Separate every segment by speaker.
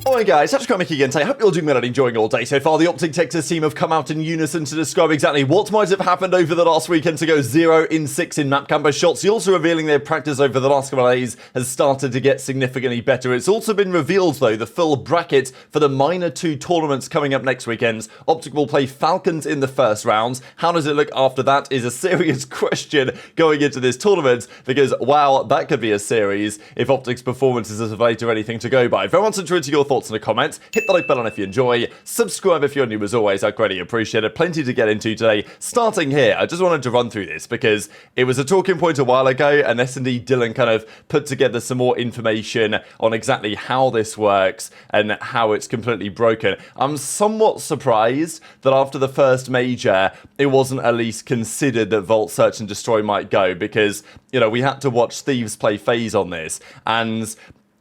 Speaker 1: Alright guys, Scrappy again today. I hope you're doing well and enjoying all day so far. The OpTic Texas team have come out in unison to describe exactly what might have happened over the last weekend to go 0-6 in map camper shots. Also revealing their practice over the last couple of days has started to get significantly better. It's also been revealed though the full bracket for the Minor 2 tournaments coming up next weekend. OpTic will play Falcons in the first round. How does it look after that is a serious question going into this tournament because wow, that could be a series if OpTic's performance is as of late or anything to go by. If everyone's interested in your thoughts in the comments, hit the like button if you enjoy, subscribe if you're new as always, I'd greatly appreciate it. Plenty to get into today. Starting here, I just wanted to run through this because it was a talking point a while ago and S&D Dylan kind of put together some more information on exactly how this works and how it's completely broken. I'm somewhat surprised that after the first major, it wasn't at least considered that Vault Search and Destroy might go because, you know, we had to watch Thieves play FaZe on this and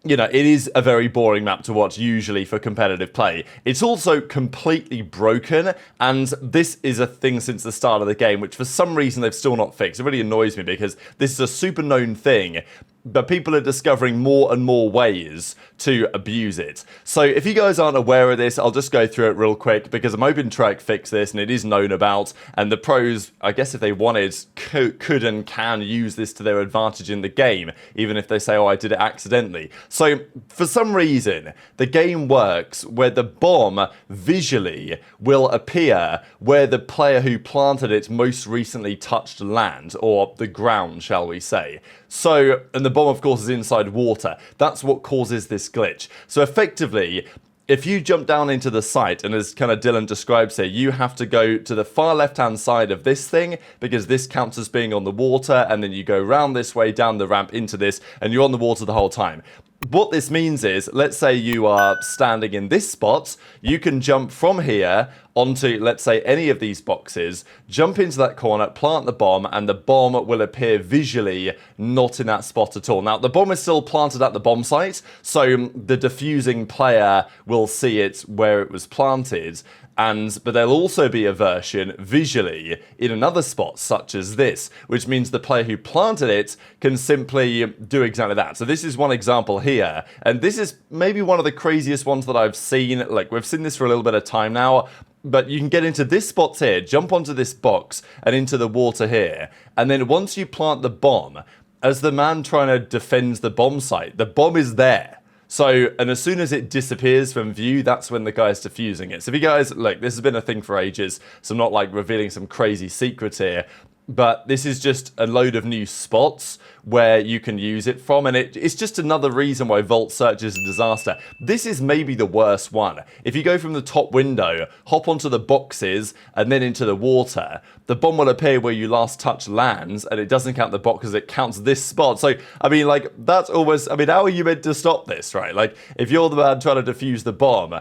Speaker 1: you know, it is a very boring map to watch usually for competitive play. It's also completely broken, and this is a thing since the start of the game, which for some reason they've still not fixed. It really annoys me because this is a super known thing, but people are discovering more and more ways to abuse it. So if you guys aren't aware of this, I'll just go through it real quick because I'm hoping Trek fix this and it is known about, and the pros, I guess if they wanted, could and can use this to their advantage in the game, even if they say, oh, I did it accidentally. So for some reason, the game works where the bomb visually will appear where the player who planted it most recently touched land, or the ground, shall we say. So, and the bomb of course is inside water. That's what causes this glitch. So effectively, if you jump down into the site, and as kind of Dylan describes here, you have to go to the far left-hand side of this thing, because this counts as being on the water, and then you go round this way, down the ramp into this, and you're on the water the whole time. What this means is, let's say you are standing in this spot, you can jump from here onto, let's say, any of these boxes, jump into that corner, plant the bomb, and the bomb will appear visually not in that spot at all. Now, the bomb is still planted at the bomb site, so the defusing player will see it where it was planted, but there'll also be a version visually in another spot, such as this, which means the player who planted it can simply do exactly that. So this is one example here, and this is maybe one of the craziest ones that I've seen. Like, we've seen this for a little bit of time now, but you can get into this spot here, jump onto this box, and into the water here, and then once you plant the bomb, as the man trying to defend the bomb site, the bomb is there. So, and as soon as it disappears from view, that's when the guy's defusing it. So if you guys, look, this has been a thing for ages, so I'm not like revealing some crazy secret here, but this is just a load of new spots where you can use it from, and it's just another reason why Vault Search is a disaster. This is maybe the worst one. If you go from the top window, hop onto the boxes, and then into the water, the bomb will appear where you last touched lands, and it doesn't count the boxes, it counts this spot. So, I mean, like, that's almost, I mean, how are you meant to stop this, right? Like, if you're the man trying to defuse the bomb,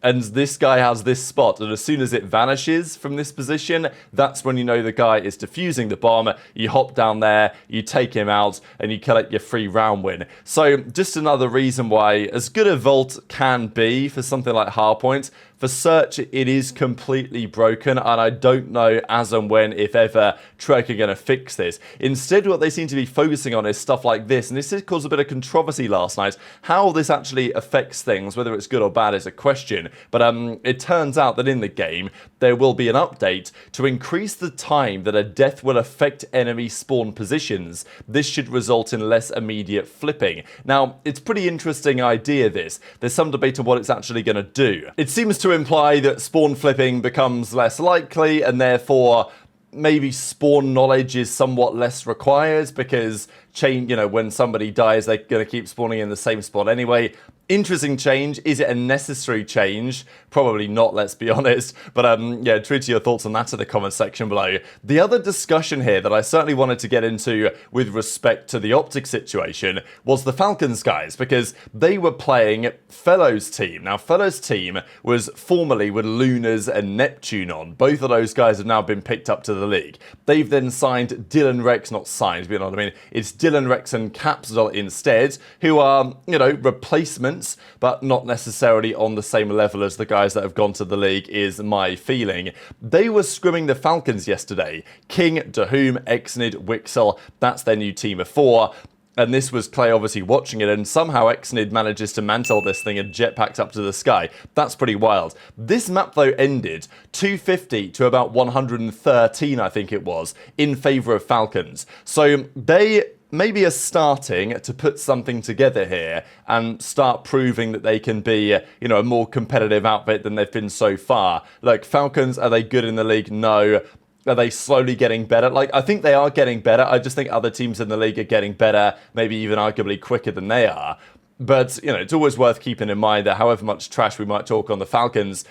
Speaker 1: and this guy has this spot, and as soon as it vanishes from this position, that's when you know the guy is defusing the bomb. You hop down there, you take him out, and you collect your free round win. So just another reason why, as good a Vault can be for something like Hardpoint, for Search, it is completely broken, and I don't know as and when, if ever, Trek are going to fix this. Instead, what they seem to be focusing on is stuff like this, and this has caused a bit of controversy last night. How this actually affects things, whether it's good or bad, is a question, but it turns out that in the game, there will be an update to increase the time that a death will affect enemy spawn positions. This should result in less immediate flipping. Now, it's a pretty interesting idea, this. There's some debate on what it's actually going to do. It seems to imply that spawn flipping becomes less likely, and therefore maybe spawn knowledge is somewhat less required because when somebody dies, they're going to keep spawning in the same spot anyway. Interesting change. Is it a necessary change? Probably not, let's be honest. But yeah, tweet your thoughts on that in the comment section below. The other discussion here that I certainly wanted to get into with respect to the OpTic situation was the Falcons guys, because they were playing Fellows team. Now, Fellows team was formerly with Lunars and Neptune on. Both of those guys have now been picked up to the league. They've then signed Dylan Rex, not signed, you know what I mean? It's Dylan Rex and Capsule instead, who are, replacements, but not necessarily on the same level as the guys that have gone to the league, is my feeling. They were scrimming the Falcons yesterday. King, Dahum, Exnid, Wixel, that's their new team of 4. And this was Clay obviously watching it, and somehow Xnid manages to mantle this thing and jetpacks up to the sky. That's pretty wild. This map, though, ended 250 to about 113, I think it was, in favour of Falcons. So they maybe are starting to put something together here and start proving that they can be, you know, a more competitive outfit than they've been so far. Like, Falcons, are they good in the league? No. Are they slowly getting better? Like, I think they are getting better. I just think other teams in the league are getting better, maybe even arguably quicker than they are. But, you know, it's always worth keeping in mind that however much trash we might talk on the Falcons,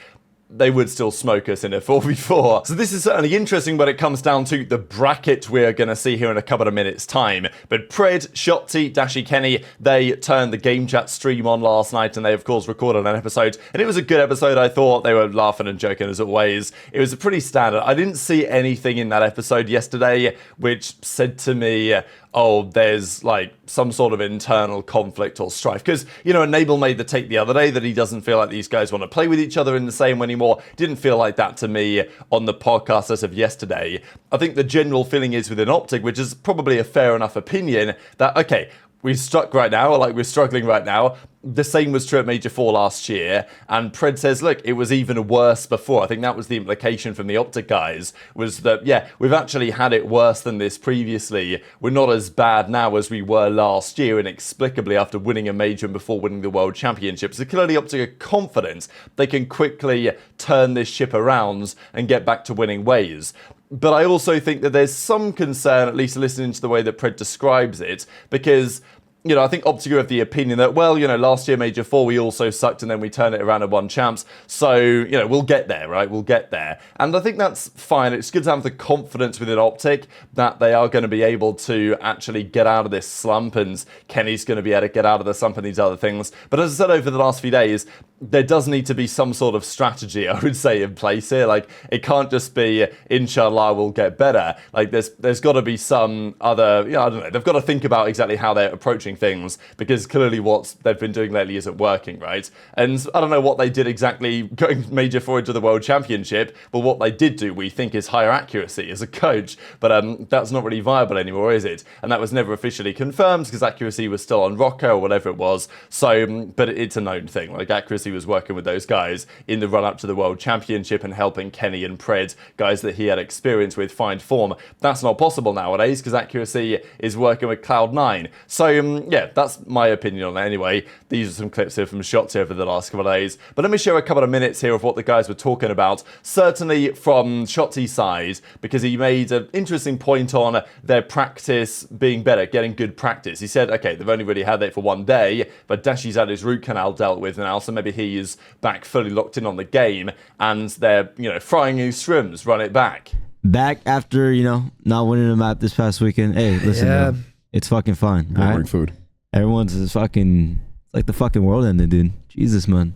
Speaker 1: they would still smoke us in a 4v4. So this is certainly interesting when it comes down to the bracket we're going to see here in a couple of minutes' time. But Pred, Shotzzy, Dashy, Kenny, they turned the game chat stream on last night, and they, of course, recorded an episode. And it was a good episode, I thought. They were laughing and joking, as always. It was a pretty standard. I didn't see anything in that episode yesterday which said to me, oh, there's like some sort of internal conflict or strife. Because, you know, Enable made the take the other day that he doesn't feel like these guys want to play with each other in the same way anymore. Didn't feel like that to me on the podcast as of yesterday. I think the general feeling is within OpTic, which is probably a fair enough opinion, that, okay, we're stuck right now, or like we're struggling right now. The same was true at Major 4 last year, and Pred says, look, it was even worse before. I think that was the implication from the OpTic guys, was that, yeah, we've actually had it worse than this previously. We're not as bad now as we were last year, inexplicably after winning a Major and before winning the World Championship. So clearly OpTic are confident they can quickly turn this ship around and get back to winning ways. But I also think that there's some concern, at least listening to the way that Pred describes it, because, you know, I think OpTic have the opinion that, well, you know, last year Major 4 we also sucked and then we turned it around and won champs. So, you know, we'll get there, right? We'll get there. And I think that's fine. It's good to have the confidence within OpTic that they are going to be able to actually get out of this slump, and Kenny's going to be able to get out of the slump and these other things. But as I said over the last few days, there does need to be some sort of strategy, I would say, in place here. Like, it can't just be, inshallah, we'll get better. Like, there's got to be some other, you know, I don't know, they've got to think about exactly how they're approaching things, because clearly what they've been doing lately isn't working, right? And I don't know what they did exactly going Major 4 into the World Championship, but what they did do, we think, is higher accuracy as a coach. But that's not really viable anymore, is it? And that was never officially confirmed, because accuracy was still on Rocco or whatever it was. So, but it's a known thing. Like, accuracy was working with those guys in the run-up to the World Championship and helping Kenny and Pred, guys that he had experience with, find form. That's not possible nowadays, because accuracy is working with Cloud9. So, yeah, that's my opinion on it anyway. These are some clips here from Shotzzy over the last couple of days. But let me share a couple of minutes here of what the guys were talking about, certainly from Shotzzy's side, because he made an interesting point on their practice being better, getting good practice. He said, okay, they've only really had it for one day, but Dashy's had his root canal dealt with now, so maybe he is back fully locked in on the game, and they're, you know, frying new scrims, run it back.
Speaker 2: Back after, you know, not winning a map this past weekend. Hey, listen, bro, it's fucking fine. All right?
Speaker 3: Food.
Speaker 2: Everyone's just fucking, it's like the fucking world ended, dude. Jesus, man.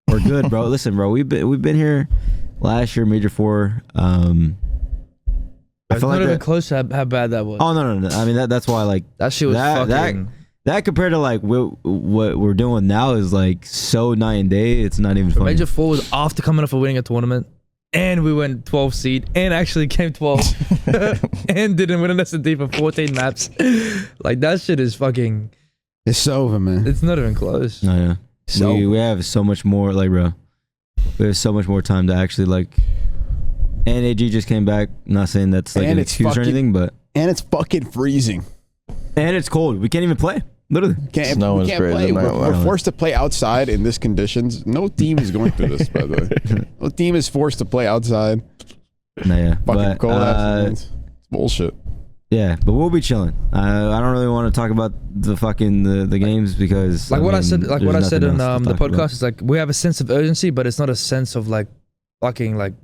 Speaker 2: We're good, bro. Listen, bro, we've been here last year, Major 4. I feel
Speaker 4: not
Speaker 2: like
Speaker 4: even close to how bad that was.
Speaker 2: Oh no. I mean that's why, like,
Speaker 4: that shit was fucking.
Speaker 2: That compared to like what we're doing now is like so night and day. It's not even funny.
Speaker 4: Major 4 was after coming off of winning a tournament, and we went 12 seed, and actually came 12, and didn't win an S&D for 14 maps. Like, that shit is fucking.
Speaker 3: It's over, man.
Speaker 4: It's not even close.
Speaker 2: No, yeah.
Speaker 4: So
Speaker 2: we have so much more, like, bro. We have so much more time to actually, like. And AG just came back. Not saying that's like an excuse or anything, but.
Speaker 3: And it's fucking freezing.
Speaker 2: And it's cold. We can't even play. Literally.
Speaker 3: We can't play. We're forced to play outside in these conditions. No team is going through this, by the way. No team is forced to play outside.
Speaker 2: No, yeah.
Speaker 3: Fucking cold ass. It's bullshit.
Speaker 2: Yeah, but we'll be chilling. I don't really want to talk about the fucking the games, because
Speaker 4: like what I said in the podcast is like, we have a sense of urgency, but it's not a sense of like fucking like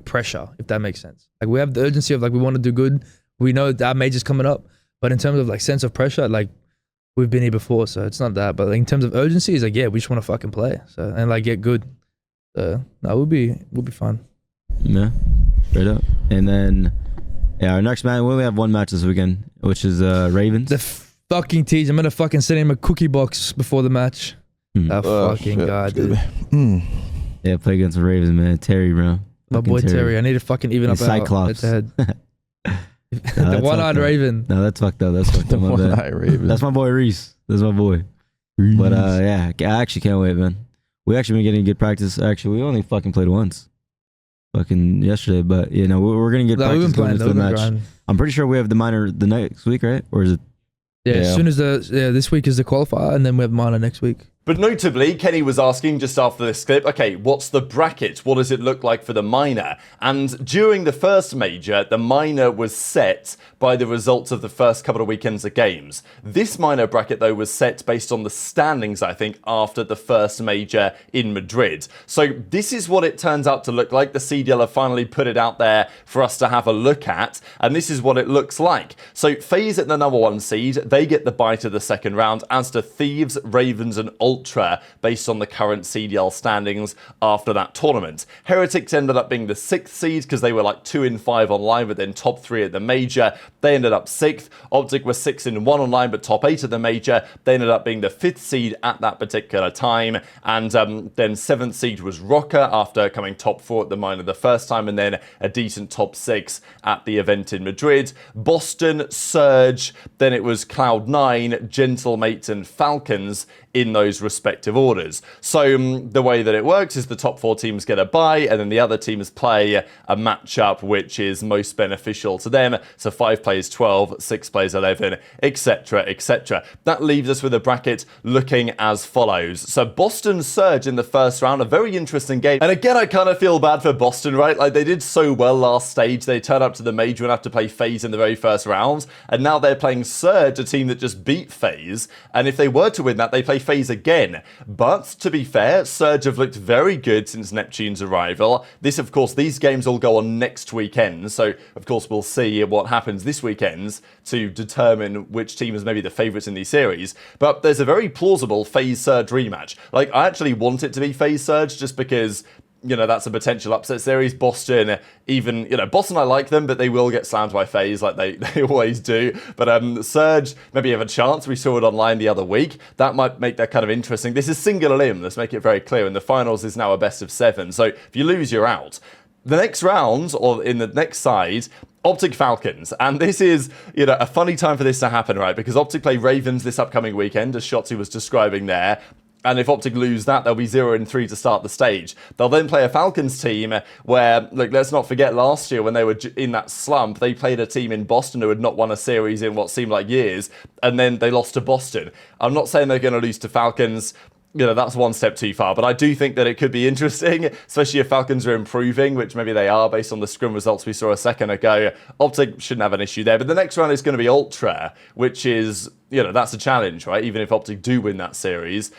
Speaker 4: pressure, if that makes sense. Like, we have the urgency of like, we want to do good. We know that our major's coming up, but in terms of like sense of pressure, like, we've been here before, so it's not that. But like, in terms of urgency, it's like, yeah, we just want to fucking play, so, and like get good. So no, we'll be fine.
Speaker 2: Yeah, straight up. And then yeah, our next match, we only have one match this weekend, which is Ravens.
Speaker 4: The fucking tease. I'm gonna fucking send him a cookie box before the match. That fucking guy, dude.
Speaker 2: Yeah, play against the Ravens, man. Terry, bro.
Speaker 4: My boy Terry. I need to fucking even up our
Speaker 2: Cyclops.
Speaker 4: head. If The one-eyed raven.
Speaker 2: No, that's fucked up. That's fucked up. My bad.
Speaker 3: One-eyed raven.
Speaker 2: That's my boy Reese. That's my boy. But yeah, I actually can't wait, man. We actually been getting good practice. Actually, we only fucking played once. Fucking yesterday, but you know we're gonna get practice going into the match.
Speaker 4: Grind.
Speaker 2: I'm pretty sure we have the minor the next week, right? Or is it?
Speaker 4: Yeah, as soon as this week is the qualifier, and then we have minor next week.
Speaker 1: But notably, Kenny was asking just after this clip, okay, what's the bracket? What does it look like for the minor? And during the first major, the minor was set by the results of the first couple of weekends of games. This minor bracket, though, was set based on the standings, I think, after the first major in Madrid. So this is what it turns out to look like. The CDL have finally put it out there for us to have a look at, and this is what it looks like. So FaZe at the number 1 seed, they get the bye to the second round, as do Thieves, Ravens, and Ultra, based on the current CDL standings after that tournament. Heretics ended up being the 6th seed because they were like 2-5 online, but then top 3 at the major. They ended up 6th. OpTic was 6-1 online, but top 8 at the major. They ended up being the 5th seed at that particular time. And then 7th seed was Rocker after coming top 4 at the minor the first time, and then a decent top 6 at the event in Madrid. Boston, Surge, then it was Cloud9, Gentlemates, and Falcons in those respective orders. So the way that it works is the top 4 teams get a bye, and then the other teams play a matchup which is most beneficial to them. So 5 plays 12, 6 plays 11, etc, etc. That leaves us with a bracket looking as follows. So Boston Surge in the first round, a very interesting game. And again, I kind of feel bad for Boston, right? Like, they did so well last stage. They turned up to the major and have to play FaZe in the very first round, and now they're playing Surge, a team that just beat FaZe. And if they were to win that, they play FaZe again. But to be fair, Surge have looked very good since Neptune's arrival. Of course, these games all go on next weekend, so of course we'll see what happens this weekend to determine which team is maybe the favourites in these series. But there's a very plausible FaZe Surge rematch. Like, I actually want it to be FaZe Surge just because, you know, that's a potential upset series. Boston, even, you know, Boston, I like them, but they will get slammed by FaZe like they always do. But Surge maybe have a chance. We saw it online the other week. That might make that kind of interesting. This is single elim, let's make it very clear. And the finals is now a best of 7. So if you lose, you're out. The next round, or in the next side, OpTic Falcons, and this is, you know, a funny time for this to happen, right? Because OpTic play Ravens this upcoming weekend, as Shotzzy was describing there. And if OpTic lose that, they'll be 0-3 to start the stage. They'll then play a Falcons team where, look, let's not forget last year when they were in that slump, they played a team in Boston who had not won a series in what seemed like years, and then they lost to Boston. I'm not saying they're going to lose to Falcons. You know, that's one step too far, but I do think that it could be interesting, especially if Falcons are improving, which maybe they are based on the scrim results we saw a second ago. OpTic shouldn't have an issue there, but the next round is going to be Ultra, which is, you know, that's a challenge, right? Even if OpTic do win that series.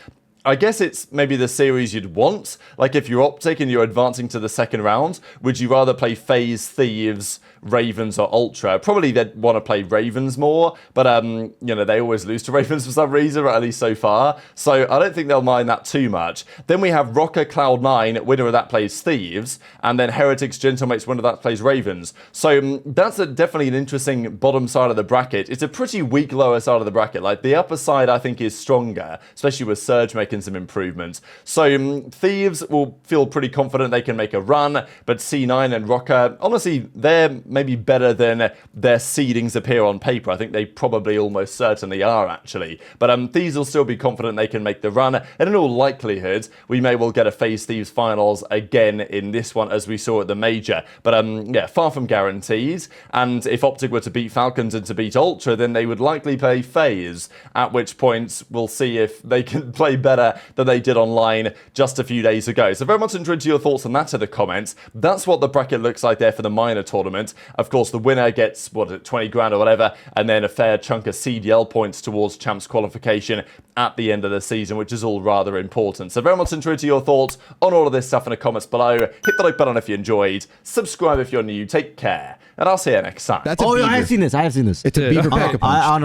Speaker 1: I guess it's maybe the series you'd want. Like, if you're OpTic and you're advancing to the second round, would you rather play FaZe, Thieves, Ravens, or Ultra? Probably they'd want to play Ravens more, but you know, they always lose to Ravens for some reason, or at least so far. So I don't think they'll mind that too much. Then we have Rocker, Cloud9, winner of that plays Thieves, and then Heretics, Gentlemates, winner of that plays Ravens. So that's definitely an interesting bottom side of the bracket. It's a pretty weak lower side of the bracket. Like, the upper side, I think, is stronger, especially with Surge making some improvements. So Thieves will feel pretty confident they can make a run, but C9 and Rocker, honestly, they're maybe better than their seedings appear on paper. I think they probably almost certainly are, actually. But Thieves will still be confident they can make the run, and in all likelihood, we may well get a FaZe Thieves finals again in this one, as we saw at the major. But yeah, far from guarantees. And if OpTic were to beat Falcons and to beat Ultra, then they would likely play FaZe, at which point we'll see if they can play better than they did online just a few days ago. So very much interested in your thoughts on that in the comments. That's what the bracket looks like there for the minor tournament. Of course, the winner gets, what, 20 grand or whatever, and then a fair chunk of CDL points towards champs qualification at the end of the season, which is all rather important. So very much interested in your thoughts on all of this stuff in the comments below. Hit the like button if you enjoyed. Subscribe if you're new. Take care. And I'll see you next time.
Speaker 3: That's I
Speaker 2: have seen this. I have seen this.
Speaker 3: It's a beaver pack a punch.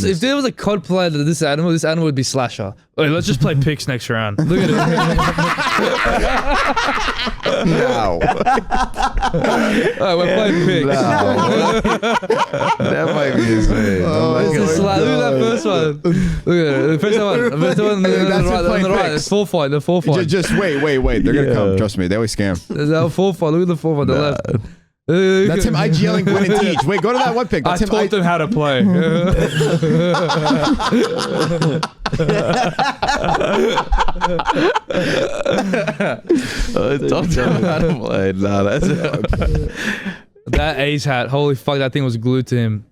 Speaker 4: If there was a COD player to this animal would be Slasher. Wait, let's just play picks next round. Look at it.
Speaker 3: No.
Speaker 4: Alright, we're playing picks.
Speaker 3: No. That might be his name.
Speaker 4: Look at that first one. Look at it. The first one. The first one on the right. It's full fight. The full fight.
Speaker 3: Just wait. They're going to come. Trust me. They always scam.
Speaker 4: There's our full fight. Look at the full fight on the left.
Speaker 3: That's him IGLing Gwinn and Teach. Wait, go to that one pick. That's
Speaker 4: I taught them how to play.
Speaker 5: I taught them how to play. Nah, that's
Speaker 4: that A's hat. Holy fuck, that thing was glued to him.